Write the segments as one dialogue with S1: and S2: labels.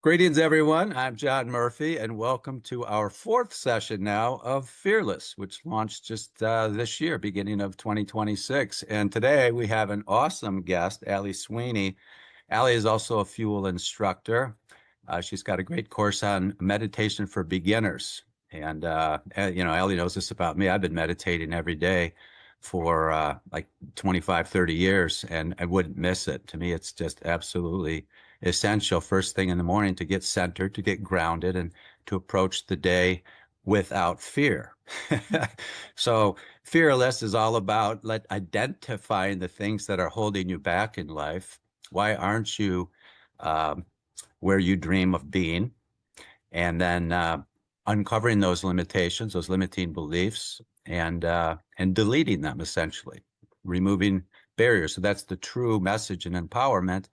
S1: Greetings, everyone. I'm John Murphy, and welcome to our fourth session now of Fearless, which launched just this year, beginning of 2026. And today we have an awesome guest, Ali Sweeney. Ali is also a fuel instructor. She's got a great course on meditation for beginners. Ali knows this about me. I've been meditating every day for like 25, 30 years, and I wouldn't miss it. To me, it's just absolutely essential first thing in the morning to get centered, to get grounded, and to approach the day without fear. So fearless is all about identifying the things that are holding you back in life. Why aren't you um, where you dream of being? And then uncovering those limitations, those limiting beliefs, and deleting them essentially, removing barriers. So that's the true message in empowerment,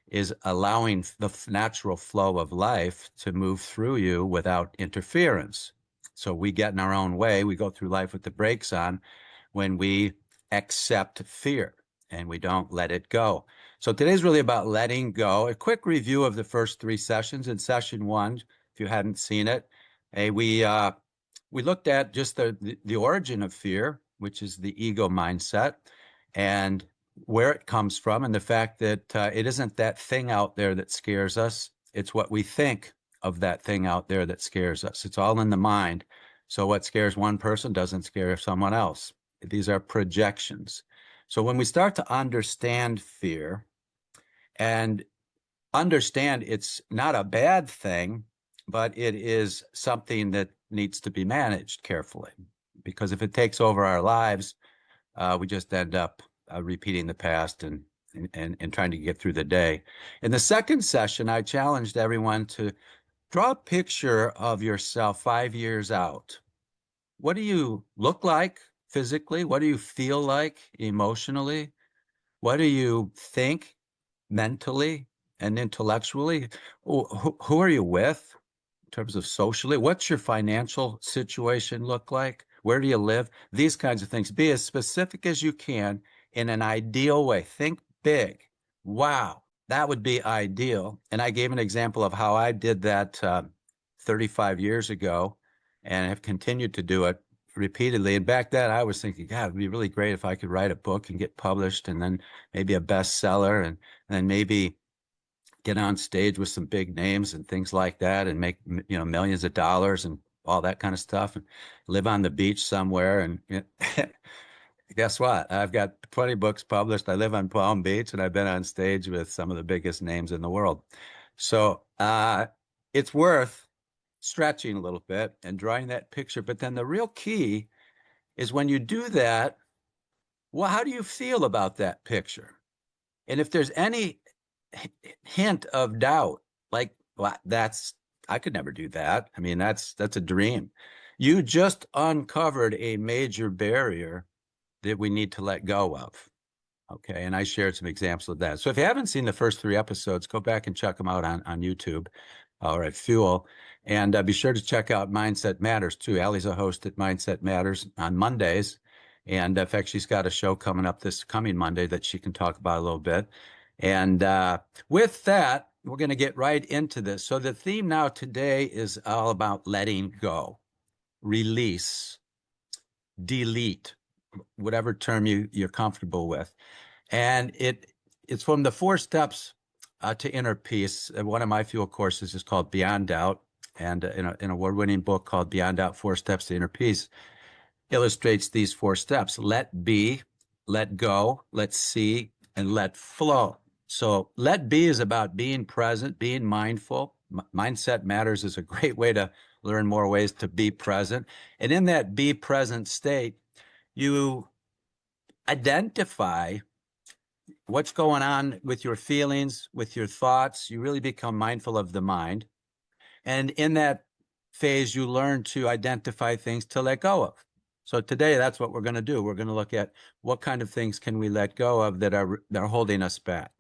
S1: is allowing the natural flow of life to move through you without interference. So we get in our own way. We go through life with the brakes on when we accept fear and we don't let it go. So today's really about letting go. A quick review of the first three sessions. In session one, if you hadn't seen it, we looked at just the origin of fear, which is the ego mindset, and where it comes from, and the fact that it isn't that thing out there that scares us. It's what we think of that thing out there that scares us. It's all in the mind. So what scares one person doesn't scare someone else. These are projections. So when we start to understand fear and understand it's not a bad thing, but it is something that needs to be managed carefully. Because if it takes over our lives, we just end up repeating the past and trying to get through the day. In the second session, I challenged everyone to draw a picture of yourself 5 years out. What do you look like physically? What do you feel like emotionally? What do you think mentally and intellectually? Who are you with in terms of socially? What's your financial situation look like? Where do you live? These kinds of things. Be as specific as you can in an ideal way. Think big. Wow, that would be ideal. And I gave an example of how I did that 35 years ago and have continued to do it repeatedly. And back then I was thinking, God, it'd be really great if I could write a book and get published and then maybe a bestseller and then maybe get on stage with some big names and things like that and make, millions of dollars and all that kind of stuff and live on the beach somewhere. And guess what? I've got 20 books published. I live on Palm Beach and I've been on stage with some of the biggest names in the world. So it's worth stretching a little bit and drawing that picture. But then the real key is when you do that, well, how do you feel about that picture? And if there's any hint of doubt, like, well, I could never do that. I mean, that's a dream. You just uncovered a major barrier that we need to let go of. Okay. And I shared some examples of that. So if you haven't seen the first three episodes, go back and check them out on YouTube or at Fuel. And be sure to check out Mindset Matters too. Allie's a host at Mindset Matters on Mondays. And in fact, she's got a show coming up this coming Monday that she can talk about a little bit. And with that, we're going to get right into this. So the theme now today is all about letting go, release, delete, whatever term you're comfortable with. And it's from the 4 steps to inner peace. One of my fuel courses is called Beyond Doubt. And an award-winning book called Beyond Doubt, 4 Steps to Inner Peace illustrates these 4 steps. Let be, let go, let see, and let flow. So let be is about being present, being mindful. Mindset Matters is a great way to learn more ways to be present. And in that be present state, you identify what's going on with your feelings, with your thoughts. You really become mindful of the mind. And in that phase, you learn to identify things to let go of. So today, that's what we're going to do. We're going to look at what kind of things can we let go of that are holding us back.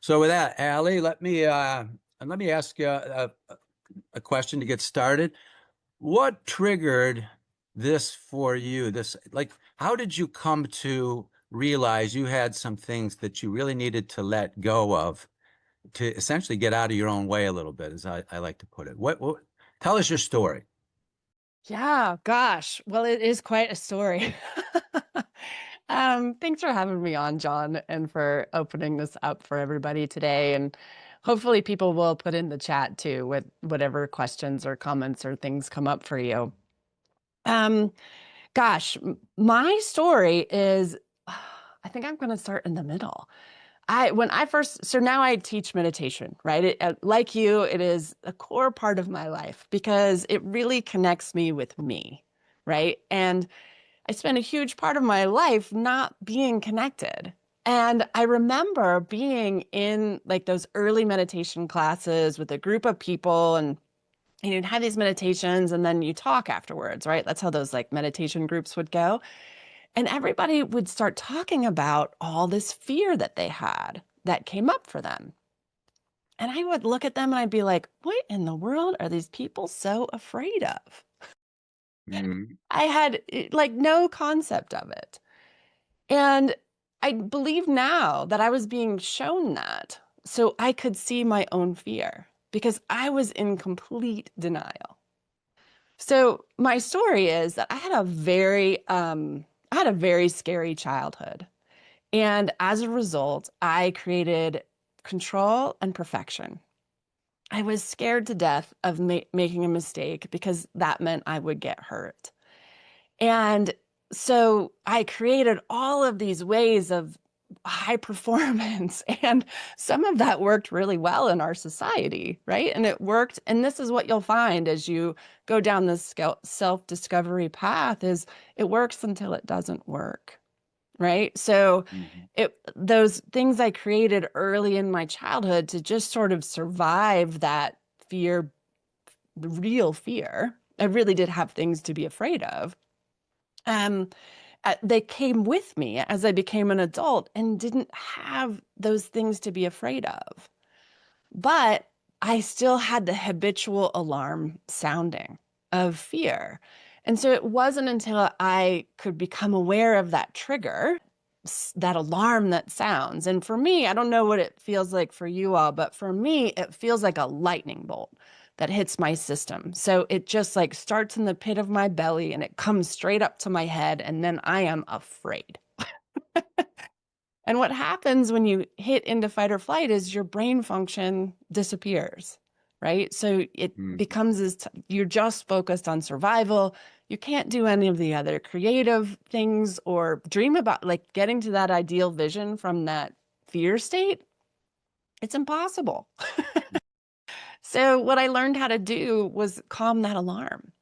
S1: So with that, Ali, let me ask you a question to get started. What triggered this for you? How did you come to realize you had some things that you really needed to let go of to essentially get out of your own way a little bit, as I like to put it. What tell us your story.
S2: Yeah, gosh. Well, it is quite a story. Thanks for having me on, John, and for opening this up for everybody today. And hopefully people will put in the chat too with whatever questions or comments or things come up for you. Um, my story is, I think I'm going to start in the middle. So now I teach meditation, right? Like you, it is a core part of my life because it really connects me with me, right? And I spent a huge part of my life not being connected. And I remember being in like those early meditation classes with a group of people and you'd have these meditations and then you talk afterwards, right? That's how those like meditation groups would go. And everybody would start talking about all this fear that they had that came up for them. And I would look at them and I'd be like, what in the world are these people so afraid of?
S1: Mm,
S2: I had like no concept of it. And I believe now that I was being shown that so I could see my own fear because I was in complete denial. So my story is that I had a very scary childhood. And as a result, I created control and perfection. I was scared to death of making a mistake because that meant I would get hurt. And so I created all of these ways of high performance, and some of that worked really well in our society, right? And it worked. And this is what you'll find as you go down this self-discovery path is it works until it doesn't work, right? So
S1: mhm,
S2: those things I created early in my childhood to just sort of survive that fear, the real fear. I really did have things to be afraid of. Um, they came with me as I became an adult and didn't have those things to be afraid of. But I still had the habitual alarm sounding of fear. And so it wasn't until I could become aware of that trigger, that alarm that sounds. And for me, I don't know what it feels like for you all, but for me, it feels like a lightning bolt that hits my system. So it just like starts in the pit of my belly and it comes straight up to my head. And then I am afraid. And what happens when you hit into fight or flight is your brain function disappears, right? So it
S1: mhm.
S2: becomes you're just focused on survival. You can't do any of the other creative things or dream about like getting to that ideal vision from that fear state. It's impossible. So what I learned how to do was calm that alarm.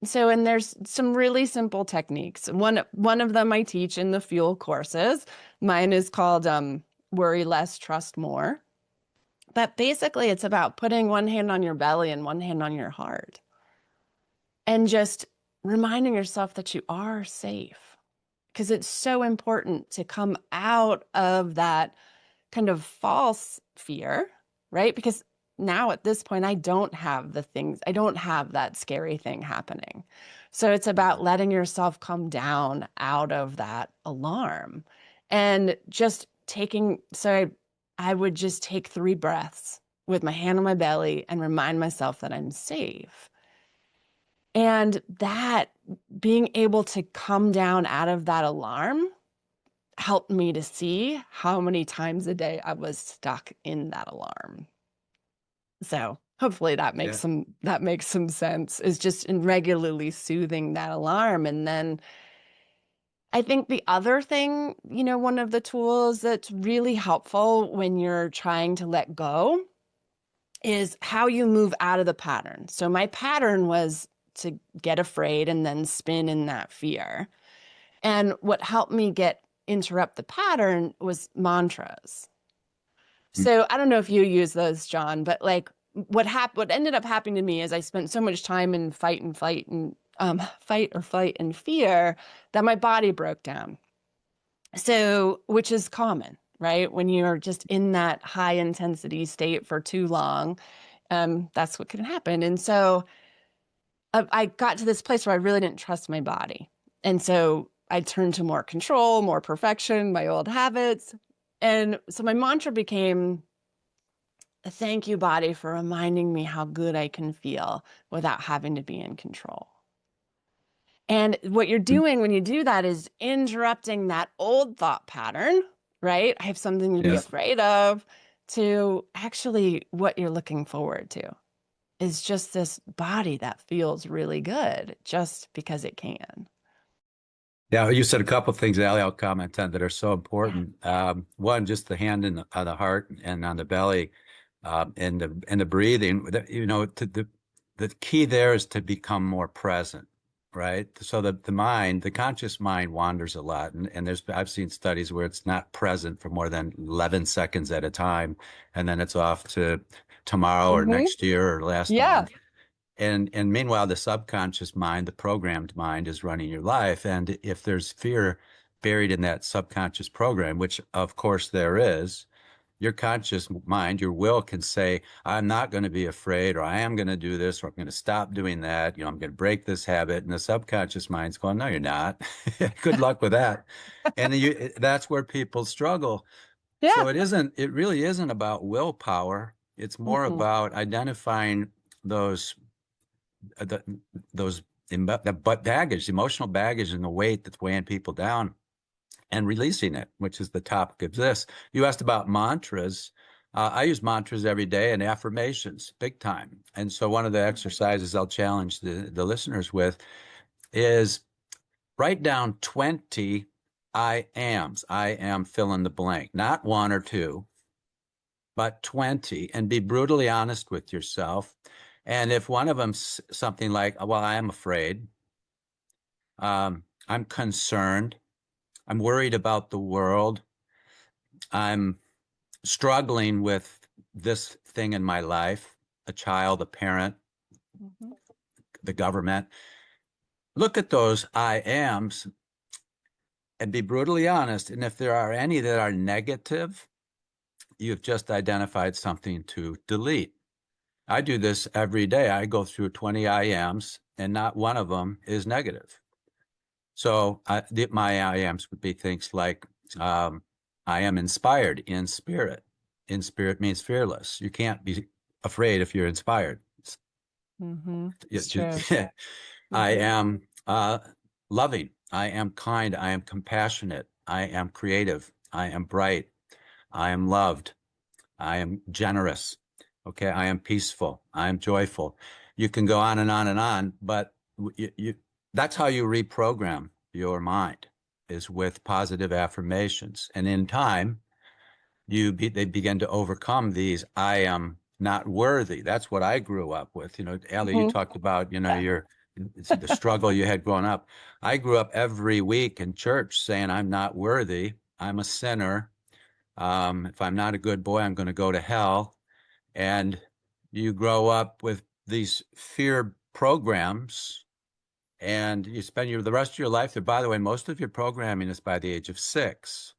S2: So, and there's some really simple techniques. One of them I teach in the Fuel courses. Mine is called Worry Less, Trust More. But basically, it's about putting one hand on your belly and one hand on your heart, and just reminding yourself that you are safe. Because it's so important to come out of that kind of false fear, right? Because now at this point, I don't have that scary thing happening. So it's about
S1: Right.
S2: letting yourself come down out of that alarm and just I would just take 3 breaths with my hand on my belly and remind myself that I'm safe. And that being able to come down out of that alarm helped me to see how many times a day I was stuck in that alarm. So hopefully
S1: Yeah.
S2: that makes some sense is just in regularly soothing that alarm. And then I think the other thing, one of the tools that's really helpful when you're trying to let go is how you move out of the pattern. So my pattern was to get afraid and then spin in that fear. And what helped me interrupt the pattern was mantras.
S1: Mm,
S2: So I don't know if you use those, John, but like what ended up happening to me is I spent so much time in fight or flight and fear that my body broke down. So, which is common, right? When you're just in that high intensity state for too long, that's what can happen. And so I got to this place where I really didn't trust my body. And so I turned to more control, more perfection, my old habits. And so my mantra became Thank you, body, for reminding me how good I can feel without having to be in control. And what you're doing when you do that is interrupting that old thought pattern, right? I have something to be
S1: Yes.
S2: afraid of, to actually what you're looking forward to is just this body that feels really good just because it can.
S1: Yeah, you said a couple of things, Ali, I'll comment on that are so
S2: Yeah.
S1: important. One, just the hand on the heart and on the belly, and the breathing. The key there is to become more present, right? So the mind, the conscious mind, wanders a lot, and I've seen studies where it's not present for more than 11 seconds at a time, and then it's off to tomorrow or
S2: Mm-hmm.
S1: next year or last
S2: Yeah.
S1: month. And meanwhile, the subconscious mind, the programmed mind, is running your life. And if there's fear buried in that subconscious program, which of course there is, your conscious mind, your will can say, I'm not going to be afraid, or I am going to do this, or I'm going to stop doing that. I'm going to break this habit. And the subconscious mind's going, no, you're not. Good luck with that. And that's where people struggle.
S2: Yeah.
S1: So it really isn't about willpower. It's more
S2: Mm-mm.
S1: about identifying those the, those but baggage, emotional baggage, and the weight that's weighing people down, and releasing it, which is the topic of this. You asked about mantras. I use mantras every day and affirmations, big time. And so one of the exercises I'll challenge the listeners with is write down 20 I ams. I am fill in the blank, not one or two, but 20, and be brutally honest with yourself. And if one of them's something like, well, I am afraid, I'm concerned, I'm worried about the world, I'm struggling with this thing in my life, a child, a parent,
S2: Mm-hmm.
S1: the government, look at those I ams and be brutally honest. And if there are any that are negative, you've just identified something to delete. I do this every day. I go through 20 IMs, and not one of them is negative. So my IMs would be things like, I am inspired in spirit. In spirit means fearless. You can't be afraid if you're inspired.
S2: Mm-hmm. It's
S1: It's
S2: true.
S1: I
S2: Mm-hmm.
S1: am loving. I am kind. I am compassionate. I am creative. I am bright. I am loved. I am generous. Okay. I am peaceful. I am joyful. You can go on and on and on, but that's how you reprogram your mind, is with positive affirmations. And in time, they begin to overcome these, I am not worthy. That's what I grew up with. Ellie, you
S2: Mm-hmm.
S1: talked about,
S2: Yeah.
S1: the struggle you had growing up. I grew up every week in church saying, I'm not worthy. I'm a sinner. If I'm not a good boy, I'm going to go to hell. And you grow up with these fear programs, and you spend the rest of your life there. By the way, most of your programming is by the age of 6.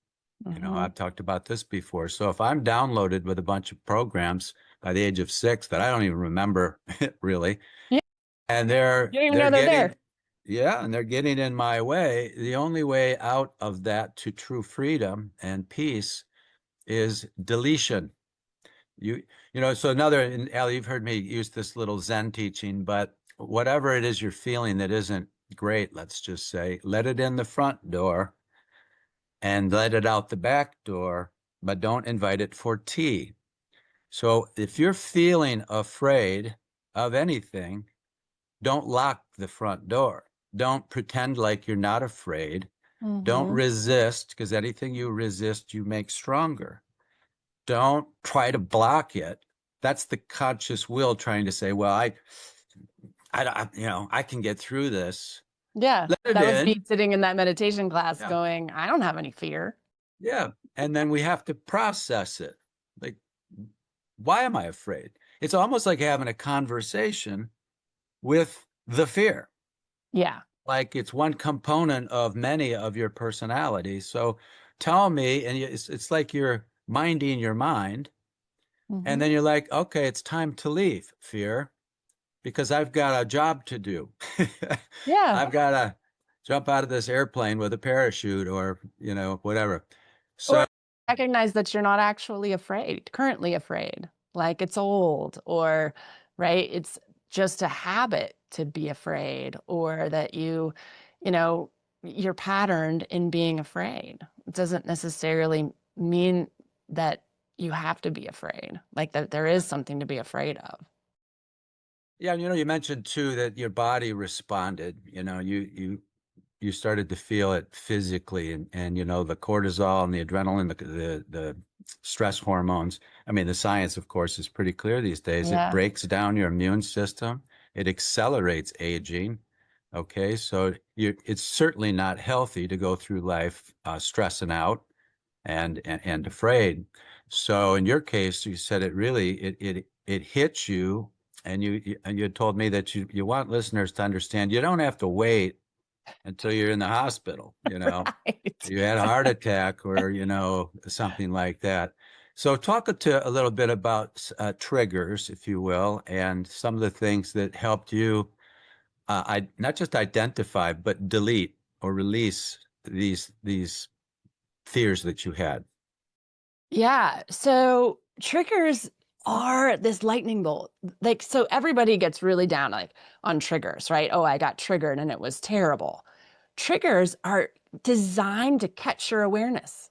S2: Mm-hmm.
S1: I've talked about this before. So if I'm downloaded with a bunch of programs by the age of 6 that I don't even remember really,
S2: Yeah.
S1: and
S2: You don't even know they're there.
S1: they're getting in my way, the only way out of that to true freedom and peace is deletion. You so and Ali, you've heard me use this little Zen teaching, but whatever it is you're feeling that isn't great, let's just say, let it in the front door and let it out the back door, but don't invite it for tea. So if you're feeling afraid of anything, don't lock the front door. Don't pretend like you're not afraid. Don't
S2: Mm-hmm.
S1: resist, because anything you resist, you make stronger. Don't try to block it. That's the conscious will trying to say, well, I can get through this.
S2: Yeah.
S1: Let it
S2: That was me
S1: in.
S2: sitting in that meditation class
S1: Yeah.
S2: going, I don't have any fear.
S1: Yeah. And then we have to process it. Like, why am I afraid? It's almost like having a conversation with the fear.
S2: Yeah.
S1: Like it's one component of many of your personality. So tell me, and it's like you're minding your mind. And
S2: Mm-hmm.
S1: then you're like, okay, it's time to leave, fear, because I've got a job to do.
S2: Yeah.
S1: I've got to jump out of this airplane with a parachute or, whatever. So,
S2: Or recognize that you're not actually afraid, currently afraid. like it's old, or, right, it's just a habit to be afraid, or that you know, you're patterned in being afraid. It doesn't necessarily mean that you have to be afraid, like that there is something to be afraid of.
S1: Yeah, you mentioned too that your body responded. You started to feel it physically, and the cortisol and the adrenaline, the stress hormones. I mean, the science, of course, is pretty clear these days. It
S2: Yeah.
S1: breaks down your immune system. It accelerates aging. Okay, so it's certainly not healthy to go through life stressing out and afraid. So in your case, you said it really it hits you, and you told me that you want listeners to understand you don't have to wait until you're in the hospital,
S2: Right.
S1: you had a heart attack or, something like that. So talk a little bit about triggers, if you will, and some of the things that helped you not just identify, but delete or release these fears that you had.
S2: Yeah. So triggers are this lightning bolt. Like, so everybody gets really down like on triggers, right? Oh, I got triggered and it was terrible. Triggers are designed to catch your awareness.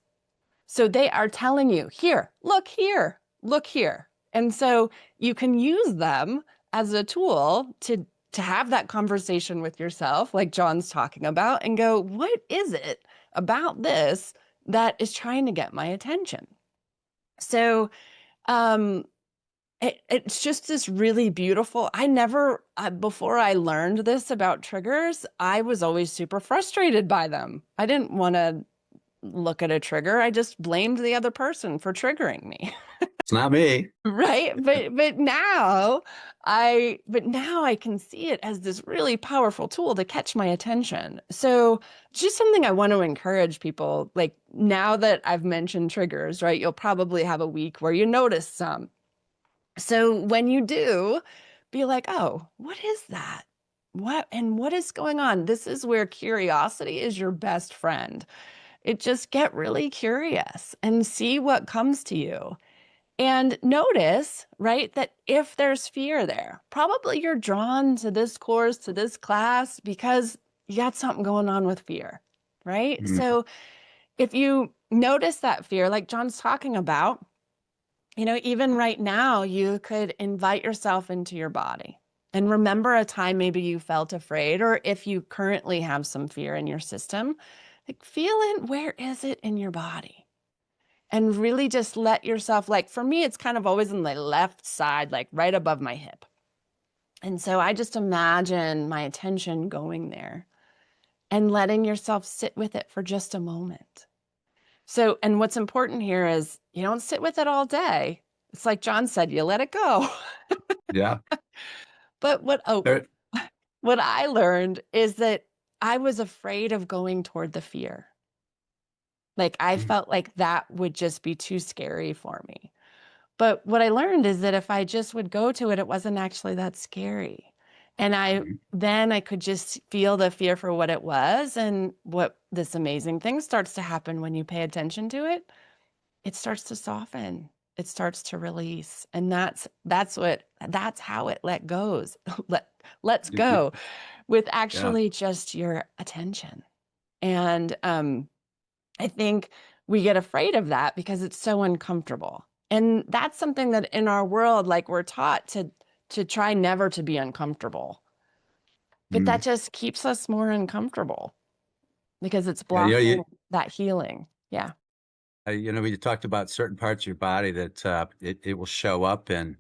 S2: So they are telling you, here, look here, look here. And so you can use them as a tool to have that conversation with yourself, like John's talking about, and go, what is it about this that is trying to get my attention? So um, it's just this really beautiful. I never, before I learned this about triggers, I was always super frustrated by them. I didn't want to look at a trigger. I just blamed the other person for triggering me.
S1: It's not me.
S2: Right. But now I can see it as this really powerful tool to catch my attention. So just something I want to encourage people, like now that I've mentioned triggers, right? You'll probably have a week where you notice some. So when you do, be like, oh, what is that? What is going on? This is where curiosity is your best friend. It just get really curious and see what comes to you. And notice, right, that if there's fear there, probably you're drawn to this course, to this class, because you got something going on with fear, right?
S1: Mm,
S2: So if you notice that fear, like John's talking about, even right now, you could invite yourself into your body and remember a time maybe you felt afraid, or if you currently have some fear in your system, like feel in where is it in your body? And really just let yourself, like for me, it's kind of always in the left side, like right above my hip. And so I just imagine my attention going there and letting yourself sit with it for just a moment. So, and what's important here is you don't sit with it all day. It's like John said, you let it go.
S1: yeah.
S2: But
S1: There-
S2: what I learned is that I was afraid of going toward the fear. Like I felt like that would just be too scary for me. But what I learned is that if I just would go to it, it wasn't actually that scary. And then I could just feel the fear for what it was. And what this amazing thing starts to happen when you pay attention to it, it starts to soften. It starts to release. And that's how it goes. Let's go with
S1: yeah.
S2: actually just your attention. And I think we get afraid of that because it's so uncomfortable. And that's something that in our world, like we're taught to try never to be uncomfortable. But that
S1: Mm.
S2: just keeps us more uncomfortable because it's
S1: Yeah,
S2: blocking that healing. Yeah.
S1: we talked about certain parts of your body that it will show up in.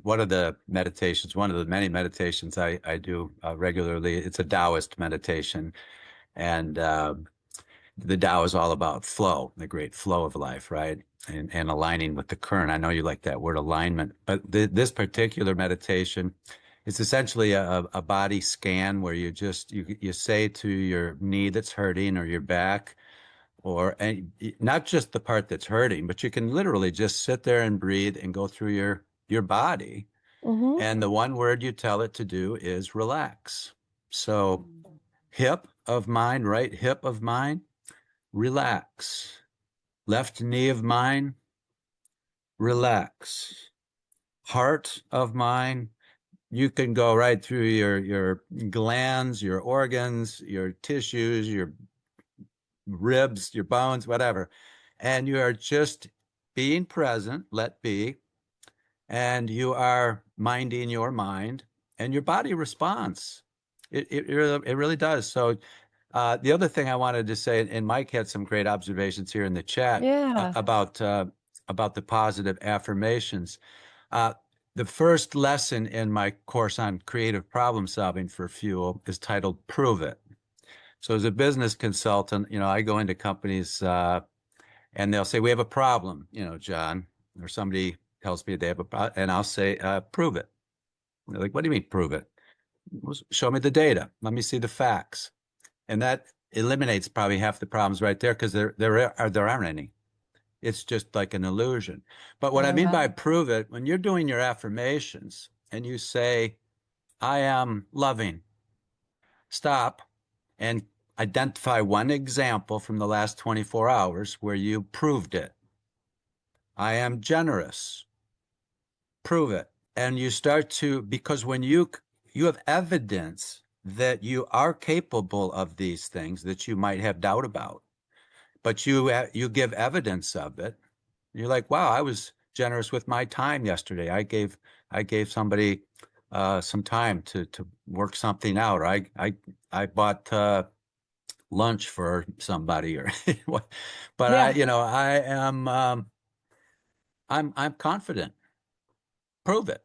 S1: One of the meditations, one of the many meditations I do regularly, it's a Taoist meditation. And the Tao is all about flow, the great flow of life, right? And aligning with the current. I know you like that word alignment, but this particular meditation is essentially a body scan where you say to your knee that's hurting or your back, or and not just the part that's hurting, but you can literally just sit there and breathe and go through your body.
S2: Mm-hmm.
S1: And the one word you tell it to do is relax. So hip of mine, right hip of mine, relax. Left knee of mine, relax. heart of mind. You can go right through your glands, your organs, your tissues, your ribs, your bones, whatever. And you are just being present, let be, and you are minding your mind, and your body responds. It really does. So the other thing I wanted to say, and Mike had some great observations here in the chat
S2: Yeah.
S1: about the positive affirmations. Uh, the first lesson in my course on creative problem solving for Fuel is titled "Prove It." So as a business consultant, I go into companies and they'll say, "We have a problem," John, or somebody tells me they have a problem, and I'll say, "Prove it." And they're like, "What do you mean, prove it?" "Well, show me the data. Let me see the facts." And that eliminates probably half the problems right there because there aren't any. It's just like an illusion. But what I mean by prove it, when you're doing your affirmations and you say, "I am loving," stop and identify one example from the last 24 hours where you proved it. "I am generous." Prove it. And you start to, because when you have evidence that you are capable of these things that you might have doubt about, but you give evidence of it. You're like, "Wow, I was generous with my time yesterday. I gave somebody some time to work something out. Or I bought lunch for somebody, or but
S2: Yeah.
S1: I am I'm confident. Prove it.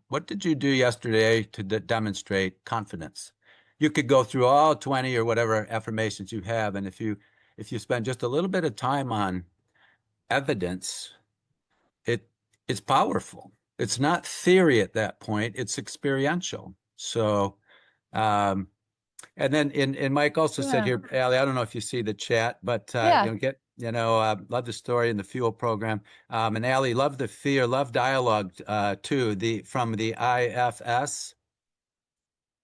S1: What did you do yesterday to demonstrate confidence?" You could go through all 20 or whatever affirmations you have, and if you spend just a little bit of time on evidence, it it's powerful. It's not theory at that point, it's experiential. So and then Mike also said
S2: Yeah.
S1: here, Ali, I don't know if you see the chat, but
S2: Yeah.
S1: love the story in the Fuel program. And Ali, love the fear, love dialogue too. The from the IFS.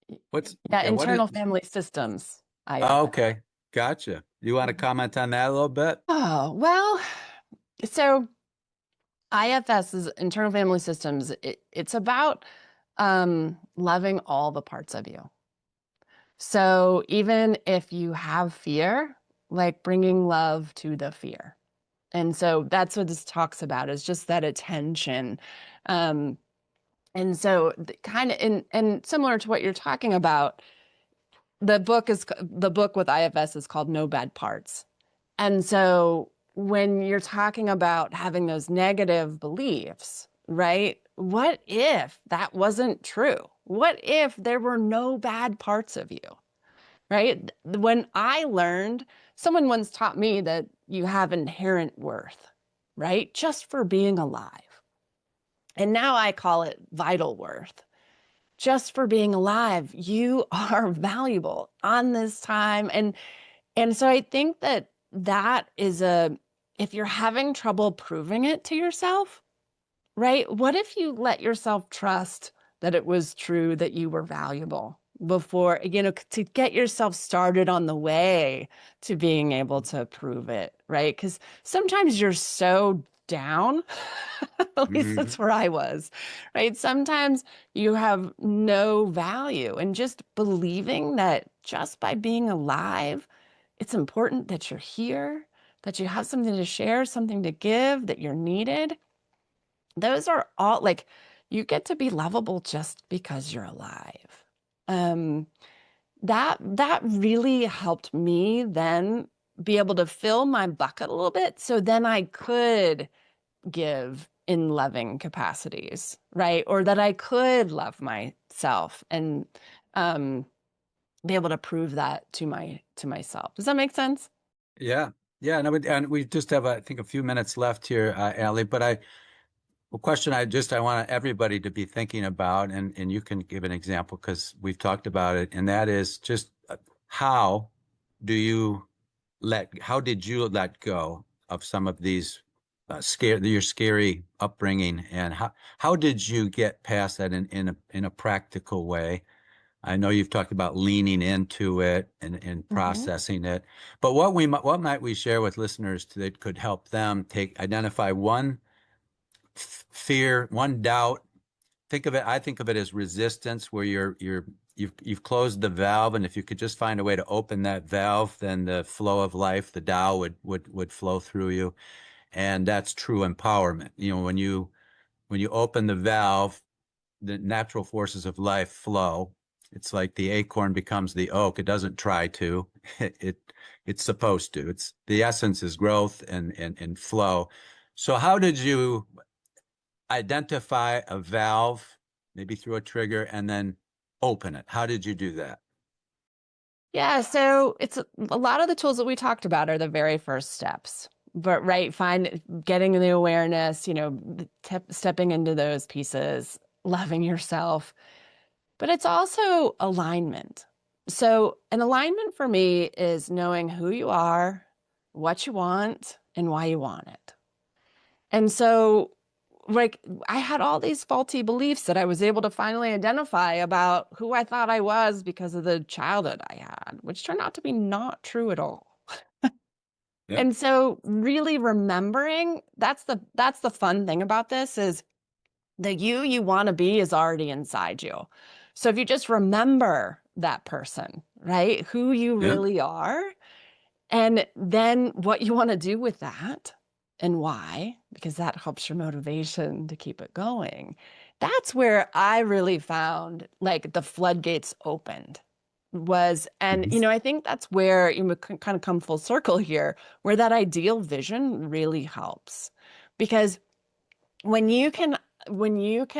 S2: Yeah.
S1: What is?
S2: Internal family systems,
S1: Oh,
S2: IFS.
S1: okay, gotcha. You want to comment on that a little bit?
S2: Oh, well, so IFS is internal family systems. It's about loving all the parts of you. So even if you have fear, like bringing love to the fear. And so that's what this talks about, is just that attention. Um, and so kind of and similar to what you're talking about, the book with IFS is called No Bad Parts. And so when you're talking about having those negative beliefs, right? What if that wasn't true? What if there were no bad parts of you, right? When I learned, someone once taught me that you have inherent worth, right? Just for being alive. And now I call it vital worth. Just for being alive, you are valuable on this time. And so I think that that is if you're having trouble proving it to yourself, right? What if you let yourself trust that it was true, that you were valuable before, to get yourself started on the way to being able to prove it, right? Because sometimes you're so down, at least
S1: Hmm.
S2: that's where I was, right? Sometimes you have no value, and just believing that just by being alive, it's important that you're here, that you have something to share, something to give, that you're needed. Those are all like, you get to be lovable just because you're alive. Um, that really helped me then be able to fill my bucket a little bit, so then I could give in loving capacities, right? Or that I could love myself and um, be able to prove that to myself. Does that make sense?
S1: Yeah, yeah. And we just have, I think, a few minutes left here, Ali. But a question I want everybody to be thinking about, and you can give an example because we've talked about it, and that is just how do you how did you let go of some of these your scary upbringing, and how did you get past that in a practical way? I know you've talked about leaning into it and
S2: Mm-hmm.
S1: processing it, but what might we share with listeners that could help them identify one fear, one doubt. I think of it as resistance, where you've closed the valve, and if you could just find a way to open that valve, then the flow of life, the Tao would flow through you. And that's true empowerment. When you open the valve, the natural forces of life flow. It's like the acorn becomes the oak. It doesn't try to. It it's supposed to. It's the essence is growth and flow. So how did you identify a valve, maybe through a trigger, and then open it? How did you do that?
S2: Yeah, so it's a lot of the tools that we talked about are the very first steps. But right, find getting the awareness, stepping into those pieces, loving yourself. But it's also alignment. So, an alignment for me is knowing who you are, what you want, and why you want it. And so, like, I had all these faulty beliefs that I was able to finally identify about who I thought I was because of the childhood I had, which turned out to be not true at all.
S1: Yeah.
S2: And so really remembering that's the fun thing about this is the you want to be is already inside you. So if you just remember that person, right? Who you
S1: Yeah.
S2: really are, and then what you want to do with that and why, because that helps your motivation to keep it going. That's where I really found like the floodgates opened was, and
S1: Mhm.
S2: I think that's where you can kind of come full circle here, where that ideal vision really helps. Because when you can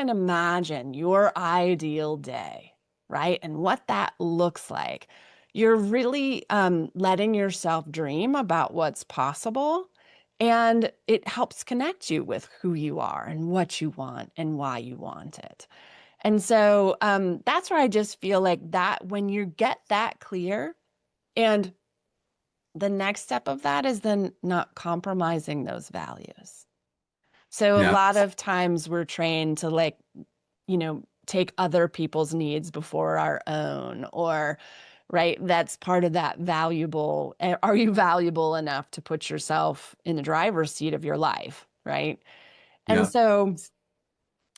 S2: imagine your ideal day, right? And what that looks like, you're really letting yourself dream about what's possible. And it helps connect you with who you are and what you want and why you want it. And so that's where I just feel like that when you get that clear, and the next step of that is then not compromising those values. So a
S1: Yeah.
S2: lot of times we're trained to like, take other people's needs before our own, or, right, that's part of that valuable. Are you valuable enough to put yourself in the driver's seat of your life, right? And
S1: Yeah.
S2: so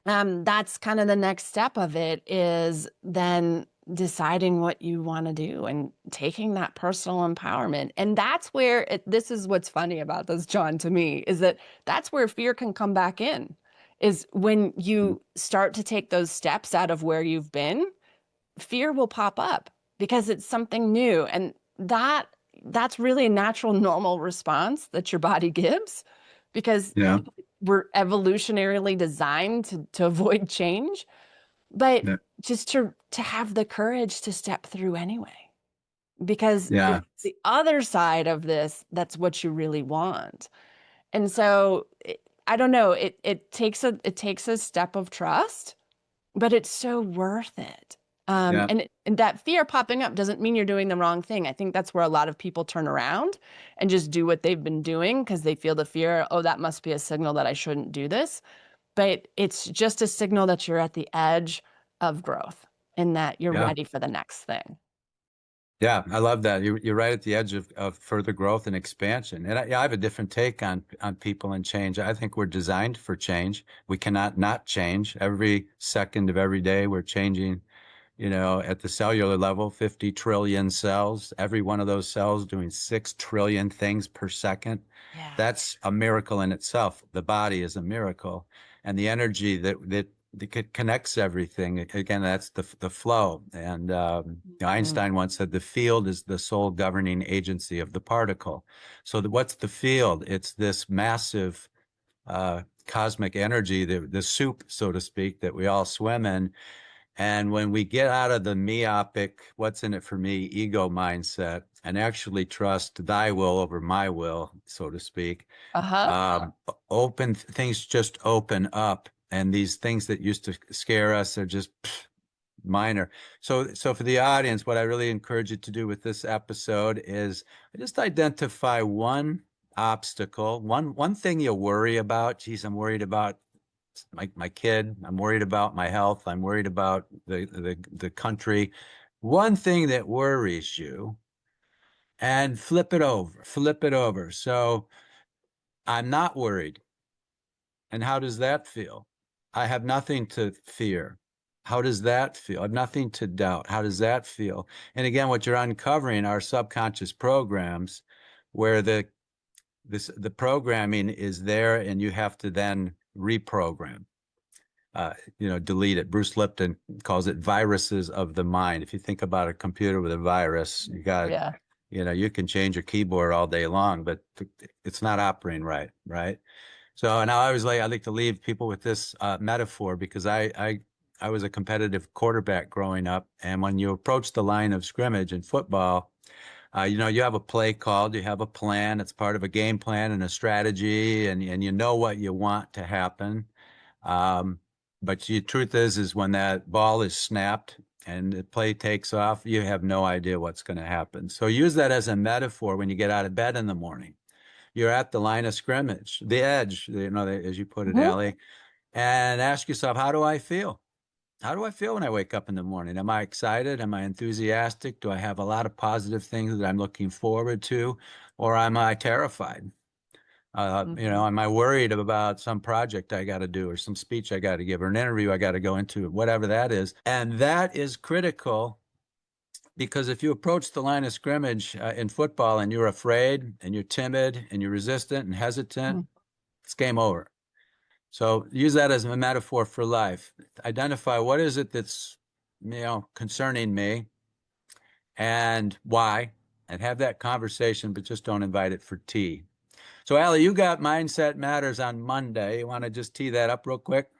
S2: that's kind of the next step of it is then deciding what you want to do and taking that personal empowerment. And that's where this is what's funny about this, John, to me, is that that's where fear can come back in, is when you start to take those steps out of where you've been, fear will pop up because it's something new. And that's really a natural, normal response that your body gives because
S1: Yeah.
S2: we're evolutionarily designed to avoid change, but
S1: Yeah.
S2: just to have the courage to step through anyway. Because
S1: Yeah.
S2: it's the other side of this, that's what you really want. And so I don't know, it takes a step of trust, but it's so worth it.
S1: Yeah.
S2: And that fear popping up doesn't mean you're doing the wrong thing. I think that's where a lot of people turn around and just do what they've been doing because they feel the fear, oh, that must be a signal that I shouldn't do this. But it's just a signal that you're at the edge of growth and that you're
S1: Yeah.
S2: ready for the next thing.
S1: Yeah, I love that. You're right at the edge of further growth and expansion. And I have a different take on people and change. I think we're designed for change. We cannot not change. Every second of every day, we're changing, at the cellular level, 50 trillion cells. Every one of those cells doing 6 trillion things per second.
S2: Yeah.
S1: That's a miracle in itself. The body is a miracle. And the energy that connects everything. Again, that's the flow. And
S2: Mhm.
S1: Einstein once said the field is the sole governing agency of the particle. So what's the field? It's this massive cosmic energy, the soup, so to speak, that we all swim in. And when we get out of the myopic, what's in it for me, ego mindset, and actually trust thy will over my will, so to speak,
S2: Uh-huh.
S1: open things just open up. And these things that used to scare us are just minor. So for the audience, what I really encourage you to do with this episode is just identify one obstacle, one thing you worry about. Geez, I'm worried about my kid. I'm worried about my health. I'm worried about the country. One thing that worries you, and flip it over. So I'm not worried. And how does that feel? I have nothing to fear. How does that feel? I have nothing to doubt. How does that feel? And again, what you're uncovering are subconscious programs where the programming is there and you have to then reprogram. Delete it. Bruce Lipton calls it viruses of the mind. If you think about a computer with a virus,
S2: Yeah.
S1: you can change your keyboard all day long, but it's not operating right, right? So, and I like to leave people with this metaphor because I was a competitive quarterback growing up, and when you approach the line of scrimmage in football, you have a play called, you have a plan. It's part of a game plan and a strategy, and you know what you want to happen. Um, but the truth is when that ball is snapped and the play takes off, you have no idea what's going to happen. So use that as a metaphor when you get out of bed in the morning. You're at the line of scrimmage, the edge, as you put it,
S2: Mhm.
S1: Ali, and ask yourself, how do I feel? How do I feel when I wake up in the morning? Am I excited? Am I enthusiastic? Do I have a lot of positive things that I'm looking forward to? Or am I terrified?
S2: Mhm.
S1: Am I worried about some project I got to do or some speech I got to give or an interview I got to go into, whatever that is? And that is critical because if you approach the line of scrimmage in football and you're afraid and you're timid and you're resistant and hesitant,
S2: Mhm.
S1: it's game over. So use that as a metaphor for life. Identify what is it that's, concerning me and why, and have that conversation, but just don't invite it for tea. So, Ali, you got Mindset Matters on Monday. You want to just tee that up real quick?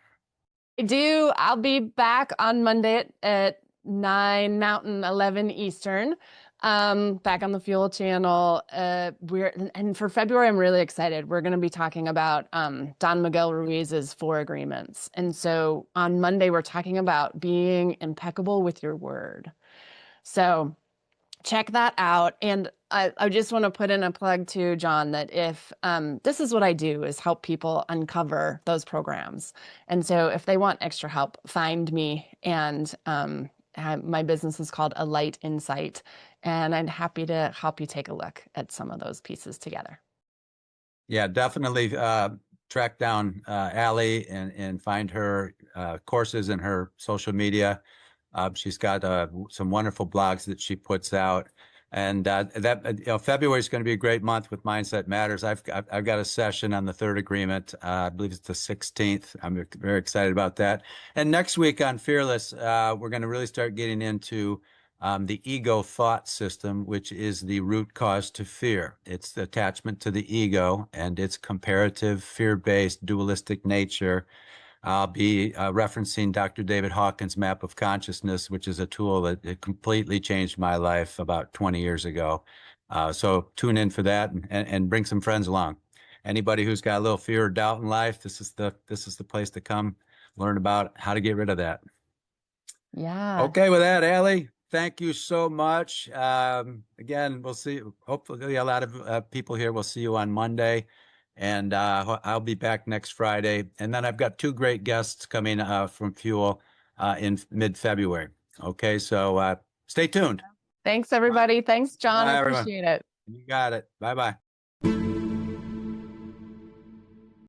S2: I do. I'll be back on Monday at 9 Mountain, 11 Eastern. Back on the Fuel channel. And for February, I'm really excited. We're going to be talking about Don Miguel Ruiz's 4 agreements. And so on Monday, we're talking about being impeccable with your word. So check that out. And I just want to put in a plug too, John, that if this is what I do is help people uncover those programs. And so if they want extra help, find me. And my business is called A Light Insight. And I'm happy to help you take a look at some of those pieces together.
S1: Yeah, definitely track down Ali and find her courses and her social media. She's got some wonderful blogs that she puts out, and February is going to be a great month with Mindset Matters. I've got a session on the 3rd agreement. I believe it's the 16th. I'm very excited about that. And next week on Fearless, we're going to really start getting into the ego thought system, which is the root cause to fear. It's the attachment to the ego and its comparative, fear-based, dualistic nature. I'll be referencing Dr. David Hawkins' Map of Consciousness, which is a tool that completely changed my life about 20 years ago. So tune in for that and bring some friends along. Anybody who's got a little fear or doubt in life, this is the place to come learn about how to get rid of that.
S2: Yeah.
S1: Okay, with that, Ali, thank you so much. Again, we'll see. Hopefully, a lot of people here. We'll see you on Monday, and I'll be back next Friday. And then I've got 2 great guests coming from Fuel in mid-February. Okay, so stay tuned.
S2: Thanks, everybody. Thanks, John. I
S1: Bye, everyone.
S2: appreciate it.
S1: You got it. Bye-bye.